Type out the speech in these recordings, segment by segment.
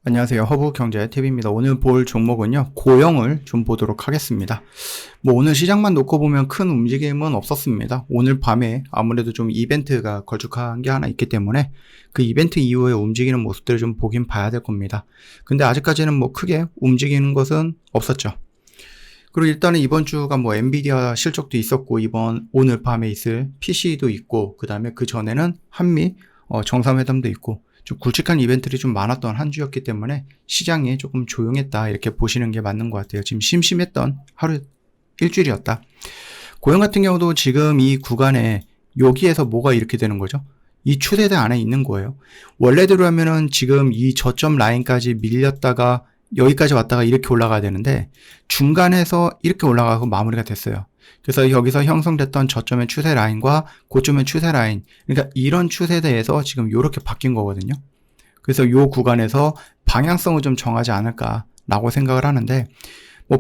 안녕하세요. 허브경제TV입니다. 오늘 볼 종목은요, 고영을 좀 보도록 하겠습니다. 오늘 시장만 놓고 보면 큰 움직임은 없었습니다. 오늘 밤에 아무래도 좀 이벤트가 걸쭉한 게 하나 있기 때문에 그 이벤트 이후에 움직이는 모습들을 좀 보긴 봐야 될 겁니다. 근데 아직까지는 크게 움직이는 것은 없었죠. 그리고 일단은 이번 주가 엔비디아 실적도 있었고, 오늘 밤에 있을 PC도 있고, 그 다음에 그 전에는 한미 정상회담도 있고, 좀 굵직한 이벤트들이 좀 많았던 한 주였기 때문에 시장이 조금 조용했다, 이렇게 보시는 게 맞는 것 같아요. 지금 심심했던 하루 일주일이었다. 고영 같은 경우도 지금 이 구간에 여기에서 뭐가 이렇게 되는 거죠? 이 추세대 안에 있는 거예요. 원래대로 하면은 지금 이 저점 라인까지 밀렸다가 여기까지 왔다가 이렇게 올라가야 되는데 중간에서 이렇게 올라가고 마무리가 됐어요. 그래서 여기서 형성됐던 저점의 추세 라인과 고점의 추세 라인, 그러니까 이런 추세대에서 지금 이렇게 바뀐 거거든요. 그래서 이 구간에서 방향성을 좀 정하지 않을까라고 생각을 하는데,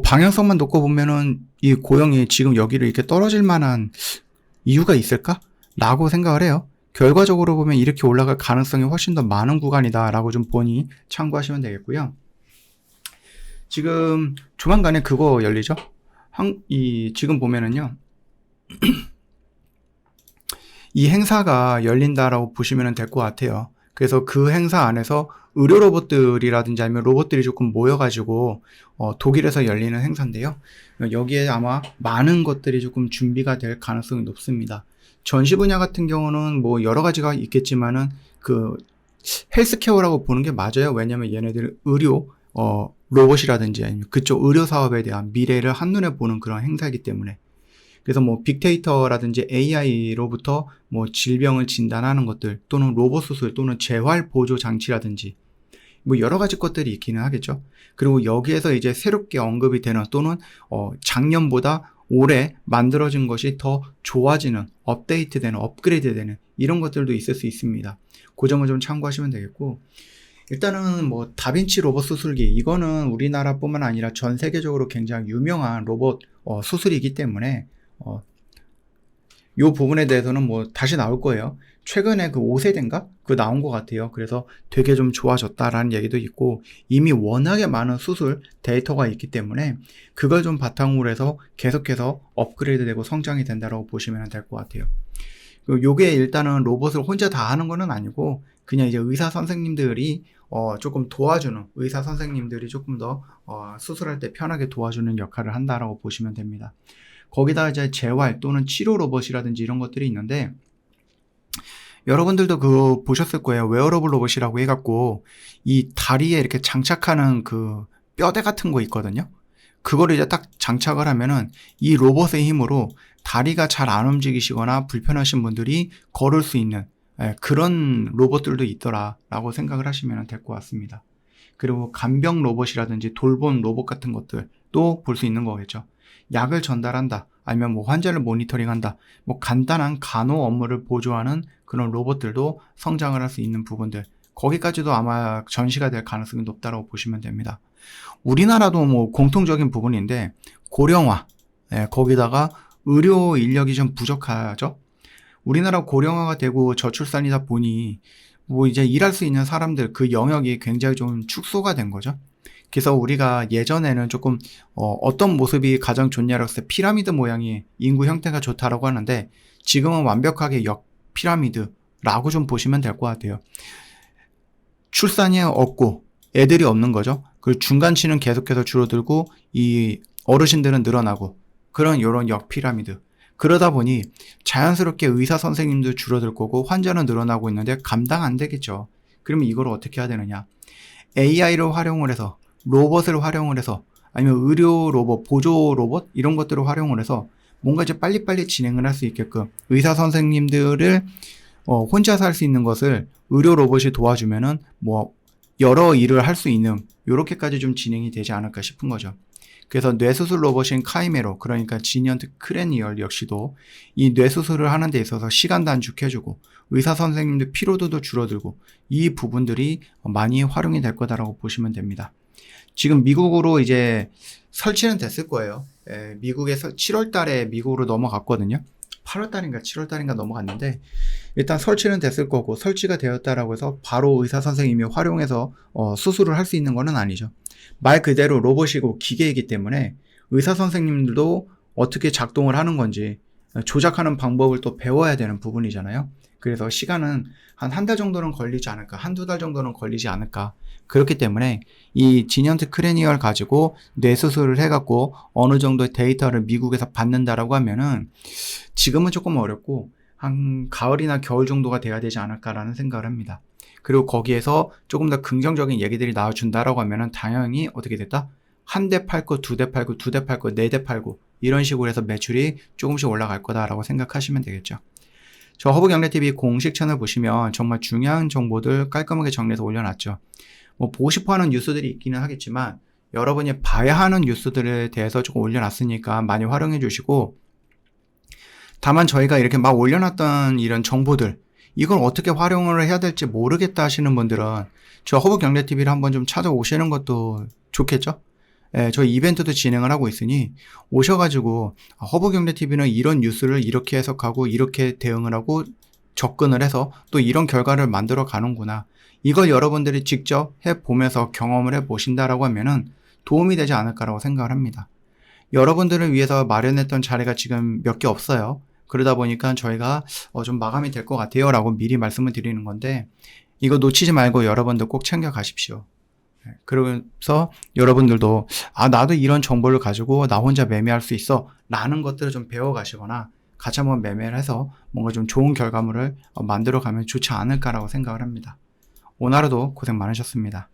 방향성만 놓고 보면은 이 고영이 지금 여기를 이렇게 떨어질 만한 이유가 있을까? 라고 생각을 해요. 결과적으로 보면 이렇게 올라갈 가능성이 훨씬 더 많은 구간이다라고 좀 보니 참고하시면 되겠고요. 지금 조만간에 그거 열리죠? 지금 보면은요, 이 행사가 열린다라고 보시면 될 것 같아요. 그래서 그 행사 안에서 의료 로봇들이라든지 아니면 로봇들이 조금 모여가지고 독일에서 열리는 행사인데요. 여기에 아마 많은 것들이 조금 준비가 될 가능성이 높습니다. 전시 분야 같은 경우는 여러 가지가 있겠지만은 그 헬스케어라고 보는 게 맞아요. 왜냐면 얘네들 의료 로봇이라든지 아니면 그쪽 의료 사업에 대한 미래를 한눈에 보는 그런 행사이기 때문에, 그래서 빅데이터라든지 AI로부터 질병을 진단하는 것들, 또는 로봇 수술, 또는 재활 보조 장치라든지 여러 가지 것들이 있기는 하겠죠. 그리고 여기에서 이제 새롭게 언급이 되는, 또는 작년보다 올해 만들어진 것이 더 좋아지는, 업데이트되는, 업그레이드되는 이런 것들도 있을 수 있습니다. 그 점을 좀 참고하시면 되겠고, 일단은 다빈치 로봇 수술기, 이거는 우리나라뿐만 아니라 전 세계적으로 굉장히 유명한 로봇 수술이기 때문에 이 부분에 대해서는 다시 나올 거예요. 최근에 그 5세대인가? 그거 나온 것 같아요. 그래서 되게 좀 좋아졌다라는 얘기도 있고, 이미 워낙에 많은 수술 데이터가 있기 때문에 그걸 좀 바탕으로 해서 계속해서 업그레이드 되고 성장이 된다고 보시면 될 것 같아요. 요게 일단은 로봇을 혼자 다 하는 거는 아니고, 그냥 이제 의사 선생님들이 조금 도와주는, 의사 선생님들이 조금 더 수술할 때 편하게 도와주는 역할을 한다라고 보시면 됩니다. 거기다 이제 재활 또는 치료 로봇이라든지 이런 것들이 있는데, 여러분들도 그거 보셨을 거예요. 웨어러블 로봇이라고 해갖고 이 다리에 이렇게 장착하는 그 뼈대 같은 거 있거든요. 그거를 이제 딱 장착을 하면은 이 로봇의 힘으로 다리가 잘 안 움직이시거나 불편하신 분들이 걸을 수 있는 그런 로봇들도 있더라라고 생각을 하시면 될 것 같습니다. 그리고 간병 로봇이라든지 돌봄 로봇 같은 것들도 볼 수 있는 거겠죠. 약을 전달한다, 아니면 환자를 모니터링한다, 간단한 간호 업무를 보조하는 그런 로봇들도 성장을 할 수 있는 부분들, 거기까지도 아마 전시가 될 가능성이 높다고 보시면 됩니다. 우리나라도 공통적인 부분인데, 고령화, 거기다가 의료 인력이 좀 부족하죠. 우리나라 고령화가 되고 저출산이다 보니 이제 일할 수 있는 사람들, 그 영역이 굉장히 좀 축소가 된 거죠. 그래서 우리가 예전에는 조금 어떤 모습이 가장 좋냐라고 했을 때 피라미드 모양이 인구 형태가 좋다라고 하는데, 지금은 완벽하게 역 피라미드라고 좀 보시면 될 것 같아요. 출산이 없고 애들이 없는 거죠. 그 중간치는 계속해서 줄어들고 이 어르신들은 늘어나고, 그런 요런 역 피라미드. 그러다 보니 자연스럽게 의사 선생님도 줄어들 거고 환자는 늘어나고 있는데 감당 안 되겠죠. 그러면 이걸 어떻게 해야 되느냐? AI를 활용을 해서, 로봇을 활용을 해서, 아니면 의료 로봇, 보조 로봇 이런 것들을 활용을 해서 뭔가 이제 빨리빨리 진행을 할 수 있게끔, 의사 선생님들을 혼자서 할 수 있는 것을 의료 로봇이 도와주면은 여러 일을 할 수 있는, 요렇게까지 좀 진행이 되지 않을까 싶은 거죠. 그래서 뇌수술 로봇인 카이메로, 그러니까 지니언트 크레니얼 역시도 이 뇌수술을 하는 데 있어서 시간 단축해주고 의사 선생님들 피로도도 줄어들고, 이 부분들이 많이 활용이 될 거다라고 보시면 됩니다. 지금 미국으로 이제 설치는 됐을 거예요. 미국에서 7월 달에 미국으로 넘어갔거든요. 8월달인가 7월달인가 넘어갔는데 일단 설치는 됐을 거고 설치가 되었다라고 해서 바로 의사 선생님이 활용해서 수술을 할 수 있는 거는 아니죠. 말 그대로 로봇이고 기계이기 때문에 의사 선생님들도 어떻게 작동을 하는 건지 조작하는 방법을 또 배워야 되는 부분이잖아요. 그래서 시간은 한 달 정도는 걸리지 않을까, 한두 달 정도는 걸리지 않을까. 그렇기 때문에 이 지년트 크레니얼 가지고 뇌수술을 해갖고 어느 정도의 데이터를 미국에서 받는다라고 하면은 지금은 조금 어렵고 한 가을이나 겨울 정도가 돼야 되지 않을까라는 생각을 합니다. 그리고 거기에서 조금 더 긍정적인 얘기들이 나와준다라고 하면은 당연히 어떻게 됐다? 한 대 팔고, 두 대 팔고, 두 대 팔고, 네 대 팔고 이런 식으로 해서 매출이 조금씩 올라갈 거다라고 생각하시면 되겠죠. 저 허브경제TV 공식 채널 보시면 정말 중요한 정보들 깔끔하게 정리해서 올려놨죠. 뭐 보고 싶어하는 뉴스들이 있기는 하겠지만 여러분이 봐야 하는 뉴스들에 대해서 조금 올려놨으니까 많이 활용해 주시고, 다만 저희가 이렇게 막 올려놨던 이런 정보들 이걸 어떻게 활용을 해야 될지 모르겠다 하시는 분들은 저 허브경제TV를 한번 좀 찾아오시는 것도 좋겠죠. 예, 저희 이벤트도 진행을 하고 있으니 오셔가지고 허브경제TV는 이런 뉴스를 이렇게 해석하고 이렇게 대응을 하고 접근을 해서 또 이런 결과를 만들어 가는구나. 이걸 여러분들이 직접 해보면서 경험을 해보신다라고 하면은 도움이 되지 않을까라고 생각을 합니다. 여러분들을 위해서 마련했던 자리가 지금 몇 개 없어요. 그러다 보니까 저희가 좀 마감이 될 것 같아요 라고 미리 말씀을 드리는 건데, 이거 놓치지 말고 여러분들 꼭 챙겨 가십시오. 그러면서 여러분들도 나도 이런 정보를 가지고 나 혼자 매매할 수 있어 라는 것들을 좀 배워 가시거나 같이 한번 매매를 해서 뭔가 좀 좋은 결과물을 만들어 가면 좋지 않을까라고 생각을 합니다. 오늘 하루도 고생 많으셨습니다.